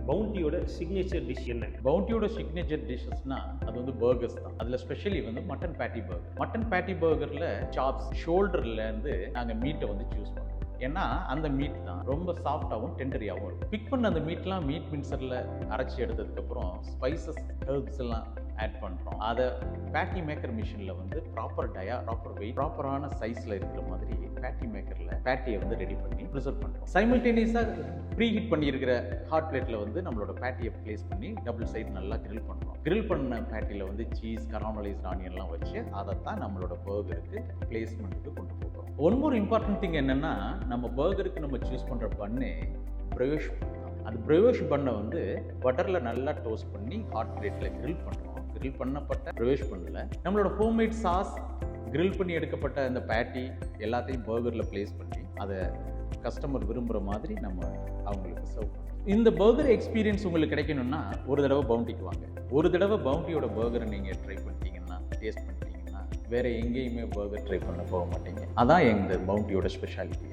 பவுண்டியோட signature dish என்ன? பவுண்டியோட signature டிஷ்ஷஸ்னா அது வந்து பர்கர்ஸ் தான். அதில் ஸ்பெஷலி வந்து மட்டன் பேட்டி பர்கர். மட்டன் பேட்டி பர்கரில் சாப்ஸ், ஷோல்டர்லேருந்து நாங்கள் மீட்டை வந்து சூஸ் பண்ணுவோம். ஏன்னா அந்த மீட் தான் ரொம்ப சாஃப்டாகவும் டெண்டரியாகவும் இருக்கும். பிக் பண்ண அந்த மீட்லாம் மீட் மின்சரில் அரைச்சி எடுத்ததுக்கப்புறம் ஸ்பைசஸ், ஹெர்ப்ஸ் எல்லாம் ஆட் பண்ணுறோம். அதை பேட்டி மேக்கர் மிஷினில் வந்து ப்ராப்பர் வெயிட், ப்ராப்பரான சைஸில் இருக்கிற மாதிரி பேட்டி மேக்கரில் பேட்டியை வந்து ரெடி பண்ணி ப்ரிசர்வ் பண்ணுறோம். சைமல்டேனியஸாக ப்ரீ ஹீட் பண்ணியிருக்கிற ஹாட் பிளேட்டில் வந்து நம்மளோட பேட்டியை ப்ளேஸ் பண்ணி டபுள் சைடு நல்லா கிரில் பண்ணுறோம். கிரில் பண்ண பேட்டியில் வந்து சீஸ், கராமலைஸ்ட் ஆனியன்லாம் வச்சு அதை தான் நம்மளோட பர்கருக்கு பிளேஸ்மெண்ட்டுக்கு கொண்டு போகிறோம். ஒன் மோர் இம்பார்ட்டன்ட் திங் என்னென்னா, நம்ம பர்கருக்கு நம்ம சூஸ் பண்ணுற பண்ணு ப்ரயோஷ் பண்ண. அந்த ப்ரயோஷ் பண்ணை வந்து பட்டரில் நல்லா டோஸ்ட் பண்ணி ஹாட் பிளேட்டில் கிரில் பண்ணுறோம். கிரில் பண்ணப்பட்ட ப்ரயோஷ் பண்ணல நம்மளோட ஹோம்மேட் சாஸ், கிரில் பண்ணி எடுக்கப்பட்ட அந்த பேட்டி எல்லாத்தையும் பர்கரில் ப்ளேஸ் பண்ணி அதை கஸ்டமர் விரும்புகிற மாதிரி நம்ம அவங்களுக்கு சர்வ் பண்ணுறோம். இந்த பர்கர் எக்ஸ்பீரியன்ஸ் உங்களுக்கு கிடைக்கணும்னா ஒரு தடவை பவுண்டிக்கு வாங்க. ஒரு தடவை பவுண்டியோட பர்கரை நீங்கள் ட்ரை பண்ணிட்டீங்கன்னா, டேஸ்ட் பண்ணிட்டீங்கன்னா வேறு எங்கேயுமே பர்கர் ட்ரை பண்ண போக மாட்டீங்க. அதான் எங்கள் பவுண்டியோட ஸ்பெஷாலிட்டி.